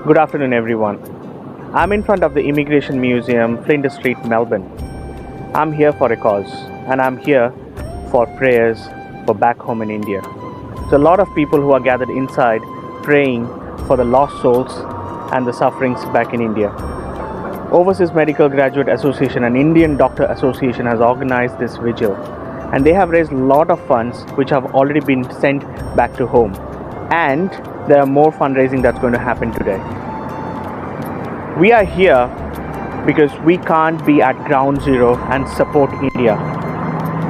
Good afternoon, everyone. I'm in front of the Immigration Museum, Flinders Street, Melbourne. I'm here for a cause, and I'm here for prayers for back home in India. So, a lot of people who are gathered inside praying for the lost souls and the sufferings back in India. Overseas Medical Graduate Association and Indian Doctor Association has organized this vigil, and they have raised a lot of funds which have already been sent back to home. And there are more fundraising that's going to happen today. We are here because we can't be at ground zero and support India.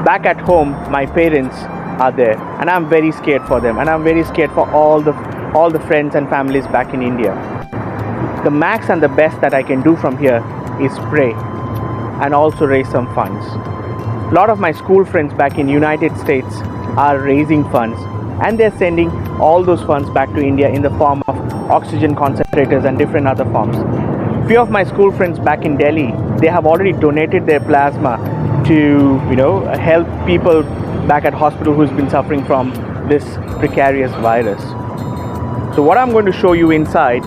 Back at home, my parents are there, and I'm very scared for them, and I'm very scared for all the friends and families back in India. The max and the best that I can do from here is pray and also raise some funds. A lot of my school friends back in United States are raising funds, and they're sending all those funds back to India in the form of oxygen concentrators and different other forms. Few of my school friends back in Delhi, they have already donated their plasma to help people back at hospital who's been suffering from this precarious virus. So what I'm going to show you inside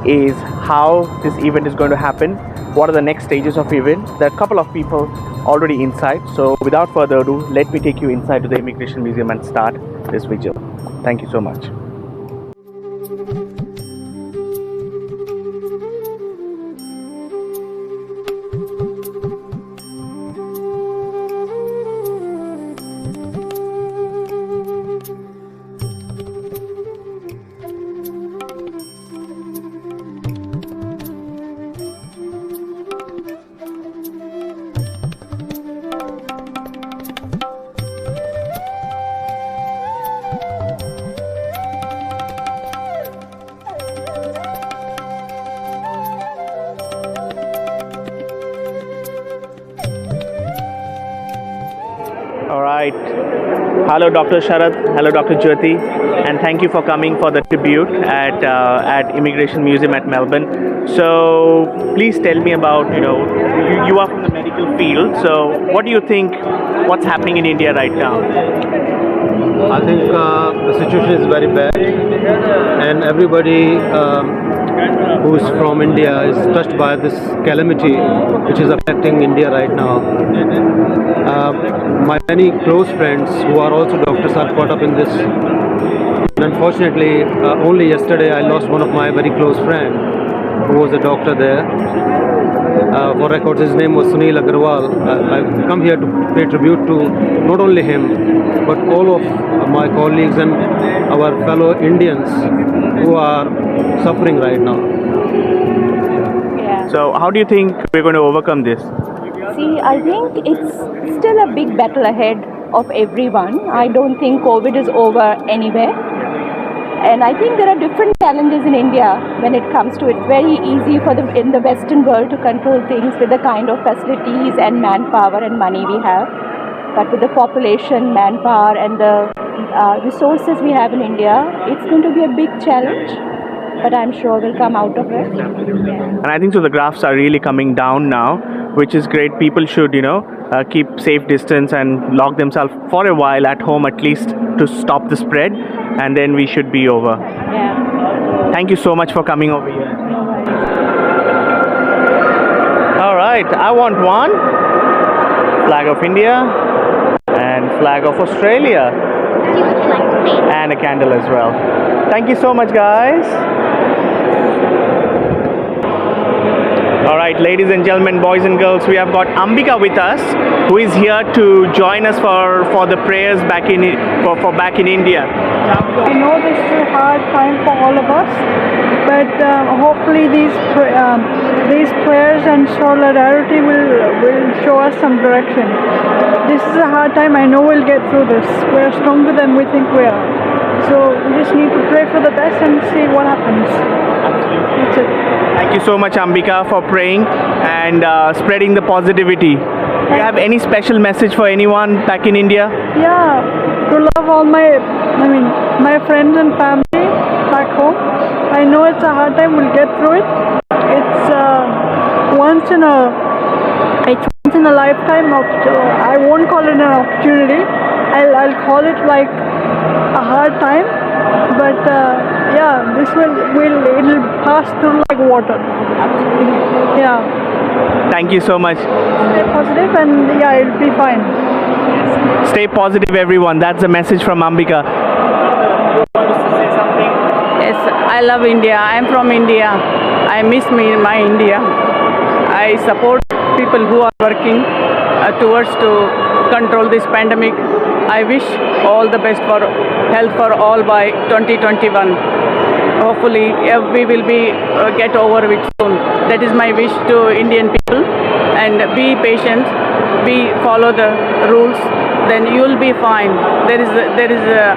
is how this event is going to happen. What are the next stages of event? There are a couple of people already inside. So without further ado, let me take you inside to the Immigration Museum and start this vigil. Thank you so much. All right. Hello, Dr. Sharad. Hello, Dr. Jyoti. And thank you for coming for the tribute at Immigration Museum at Melbourne. So please tell me about, you are from the medical field. So what do you think, what's happening in India right now? I think the situation is very bad, and everybody who is from India is touched by this calamity which is affecting India right now. My many close friends who are also doctors are caught up in this. And unfortunately, only yesterday I lost one of my very close friends who was a doctor there. For records, his name was Sunil Agarwal. I've come here to pay tribute to not only him, but all of my colleagues and our fellow Indians who are suffering right now. Yeah. So how do you think we're going to overcome this? See, I think it's still a big battle ahead of everyone. I don't think COVID is over anywhere. And I think there are different challenges in India when it comes to it. It's very easy for in the Western world to control things with the kind of facilities and manpower and money we have. But with the population, manpower and the resources we have in India, it's going to be a big challenge. But I'm sure we'll come out of it. And I think so the graphs are really coming down now, which is great. People should, keep safe distance and lock themselves for a while at home at least to stop the spread, and then we should be over. Yeah. Thank you so much for coming over here. All right, I want one flag of India and flag of Australia and a candle as well. Thank you so much, guys. All right, ladies and gentlemen, boys and girls, we have got OMGA with us, who is here to join us for the prayers back in India. I know this is a hard time for all of us, but hopefully these prayers and solidarity will show us some direction. This is a hard time. I know we'll get through this. We're stronger than we think we are. So we just need to pray for the best and see what happens. That's it. Thank you so much, Ambika, for praying and spreading the positivity. Do you have any special message for anyone back in India? Yeah, to love all my friends and family back home. I know it's a hard time. We'll get through it. It's once in a lifetime. I won't call it an opportunity. I'll call it like a hard time. But yeah, this it'll pass through like water. Yeah. Thank you so much. Stay positive and yeah, it'll be fine. Stay positive, everyone. That's the message from Ambika. Yes, I love India. I'm from India. I miss my India. I support people who are working towards to control this pandemic. I wish all the best for health for all by 2021. Hopefully, we will be get over it soon. That is my wish to Indian people. And be patient. Be follow the rules. Then you will be fine. There is a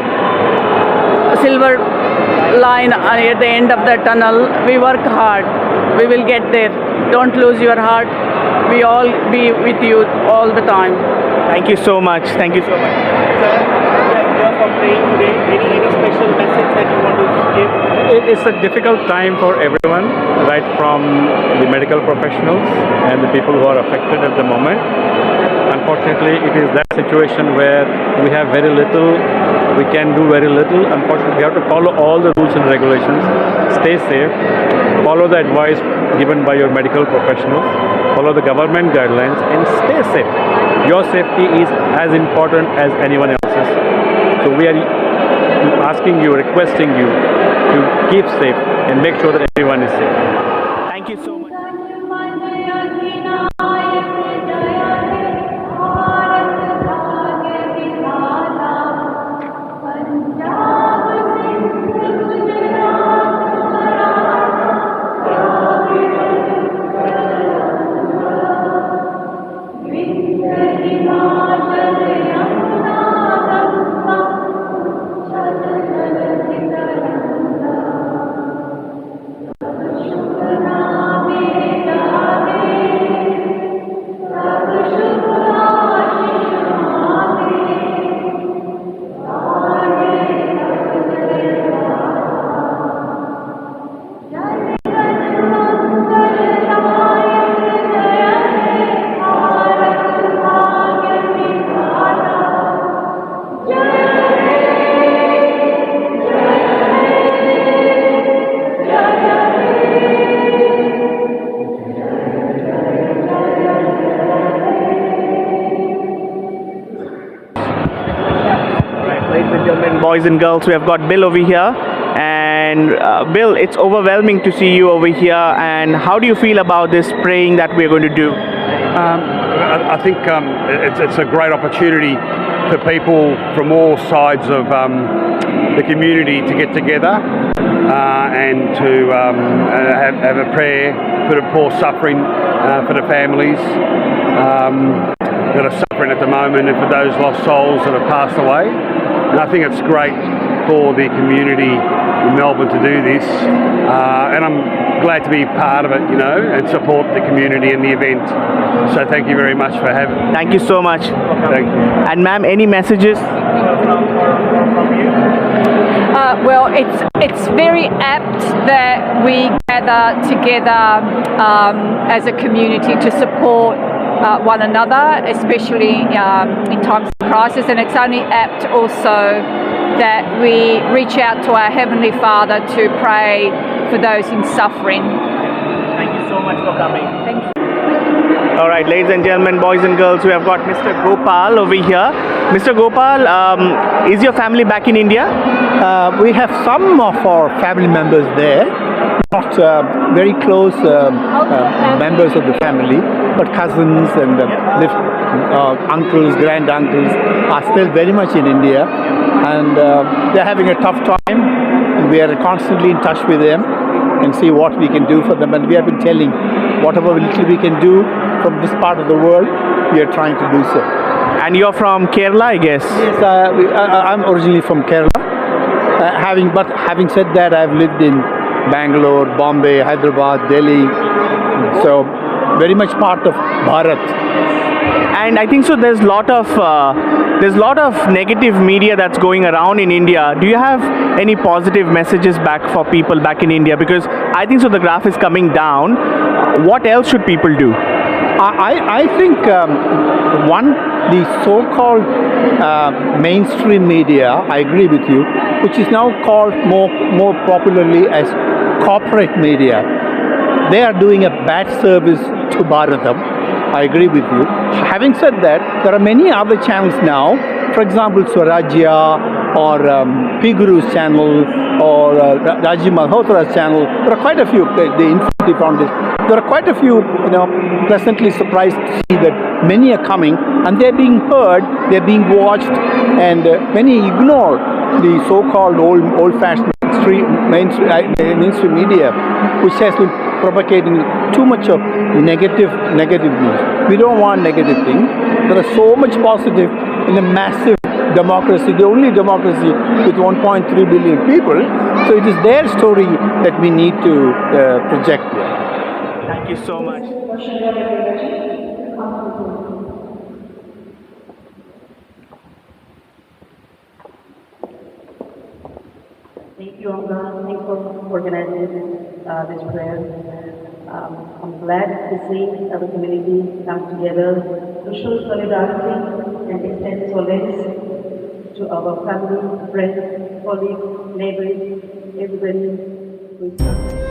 silver line at the end of the tunnel. We work hard. We will get there. Don't lose your heart. We all be with you all the time. Thank you so much. Thank you so much. Sir, here for praying today. Any special message that you want to give? It's a difficult time for everyone, right from the medical professionals and the people who are affected at the moment. Unfortunately, it is that situation where we have very little, we can do very little. Unfortunately, we have to follow all the rules and regulations, stay safe, follow the advice given by your medical professionals, follow the government guidelines, and stay safe. Your safety is as important as anyone else's. So we are asking you, requesting you to keep safe and make sure that everyone is safe. Thank you so much. Boys and girls, we have got Bill over here, and Bill, it's overwhelming to see you over here. And how do you feel about this praying that we're going to do? I think it's a great opportunity for people from all sides of the community to get together and to have a prayer for the poor suffering, for the families that are suffering at the moment, and for those lost souls that have passed away. And I think it's great for the community in Melbourne to do this, and I'm glad to be part of it, you know, and support the community and the event. So thank you very much for having me. Thank you so much. Thank you. And ma'am, any messages? Well, it's very apt that we gather together as a community to support one another, especially in times of crisis, and it's only apt also that we reach out to our Heavenly Father to pray for those in suffering. Thank you so much for coming. Thank you. All right, ladies and gentlemen, boys and girls, we have got Mr. Gopal over here. Mr. Gopal, is your family back in India? We have some of our family members there, not very close members of the family, but cousins and uncles, grand uncles are still very much in India, and they're having a tough time. And we are constantly in touch with them and see what we can do for them. And we have been telling whatever little we can do from this part of the world, we are trying to do so. And you're from Kerala, I guess? Yes, I'm originally from Kerala. Having said that, I've lived in Bangalore, Bombay, Hyderabad, Delhi, so very much part of Bharat. And I think so. There's a lot of negative media that's going around in India. Do you have any positive messages back for people back in India? Because I think so. The graph is coming down. What else should people do? I think the so-called mainstream media, I agree with you, which is now called more popularly as corporate media. They are doing a bad service to Bharatam. I agree with you. Having said that, there are many other channels now. For example, Swarajya or P Guru's channel or Rajiv Malhotra's channel. There are quite a few. The Infinity Foundation. There are quite a few. Pleasantly surprised to see that many are coming and they're being heard, they're being watched, and many ignore the so-called old-fashioned mainstream media, which has been propagating too much of negative news. We don't want negative things. There are so much positive in a massive democracy, the only democracy with 1.3 billion people. So it is their story that we need to project here. Thank you so much. Thank you, OMGA. Thanks for organizing this prayer. I'm glad to see our community come together to show solidarity and extend solace to our family, friends, colleagues, neighbors, everybody who is suffering.